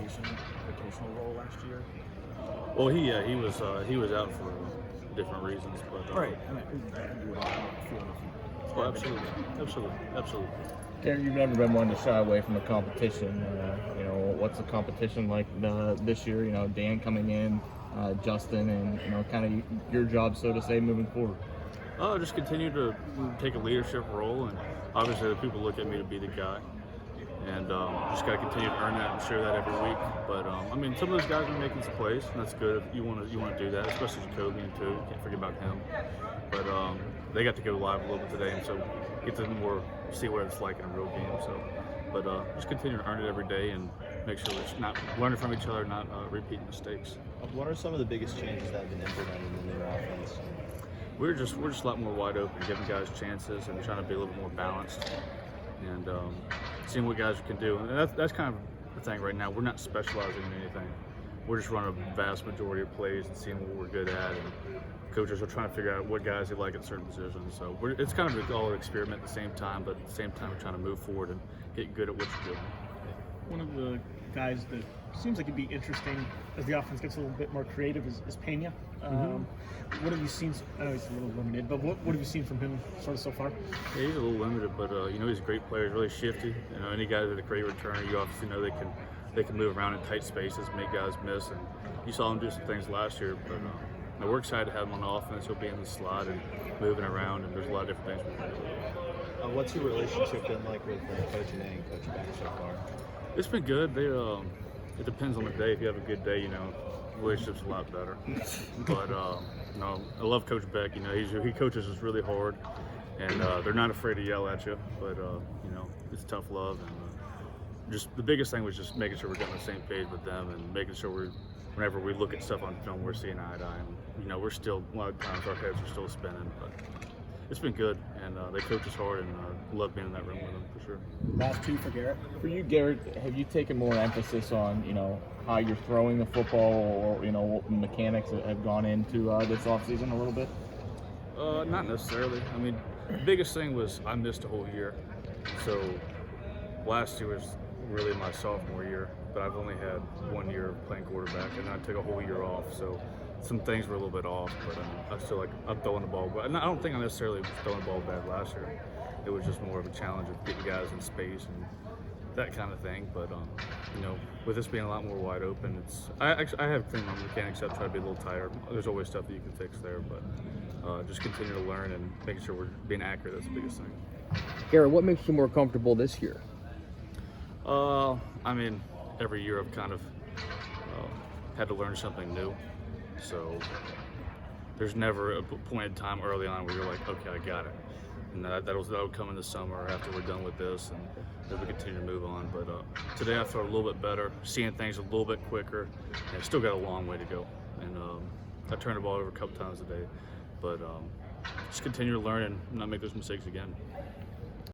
rotational role last year? Well, he was out for different reasons, but Right. I mean, you would feel oh, absolutely. Garrett, you've never been one to shy away from a competition. What's the competition like this year? Dan coming in, Justin, and kind of your job, so to say, moving forward. Just continue to take a leadership role, and obviously the people look at me to be the guy, and just got to continue to earn that and share that every week. But I mean, some of those guys are making some plays, and that's good. You want to do that, especially Jacoby and too. You can't forget about him. But they got to go live a little bit today, and so get to more see what it's like in a real game. So, but just continue to earn it every day and make sure we're not learning from each other, not repeating mistakes. What are some of the biggest changes that have been implemented in the new offense? We're just a lot more wide open, giving guys chances and trying to be a little more balanced and seeing what guys can do. And that's kind of the thing right now. We're not specializing in anything. We're just running a vast majority of plays and seeing what we're good at. And coaches are trying to figure out what guys they like at certain positions. So it's kind of all an experiment at the same time, but at the same time we're trying to move forward and get good at what you're doing. One of the guys that seems like it'd be interesting as the offense gets a little bit more creative is Pena. What have you seen? I know he's a little limited, but what have you seen from him sort of so far? Yeah, he's a little limited, but he's a great player. He's really shifty. Any guy with a great returner, you obviously know they can move around in tight spaces, make guys miss, and you saw him do some things last year. But we're excited to have him on the offense. He'll be in the slot and moving around, and there's a lot of different things we can do. What's your relationship been like with Coach A and Coach Beck so far? It's been good. It depends on the day. If you have a good day, relationship's a lot better. But I love Coach Beck. He coaches us really hard, and they're not afraid to yell at you. But it's tough love, and just the biggest thing was just making sure we're getting on the same page with them, and making sure whenever we look at stuff on film, we're seeing eye to eye. And we're still a lot of times our heads are still spinning, but it's been good, and they coach us hard, and love being in that room with them for sure. Last two for Garrett. For you, Garrett, have you taken more emphasis on how you're throwing the football, or what mechanics have gone into this offseason a little bit? Not necessarily. I mean, the biggest thing was I missed a whole year, so last year was really my sophomore year, but I've only had 1 year of playing quarterback, and I took a whole year off, so some things were a little bit off, but I still I'm throwing the ball. But I don't think I necessarily was throwing the ball bad last year. It was just more of a challenge of getting guys in space and that kind of thing. But with this being a lot more wide open, I have cleaned my mechanics up, try to be a little tighter. There's always stuff that you can fix there, but just continue to learn and making sure we're being accurate. That's the biggest thing. Garrett, what makes you more comfortable this year? I mean, every year I've kind of had to learn something new. So there's never a point in time early on where you're like, okay, I got it. And that'll come in the summer after we're done with this, and then we continue to move on. But today I felt a little bit better, seeing things a little bit quicker, and I still got a long way to go. And I turned the ball over a couple times a day, but just continue to learn and not make those mistakes again.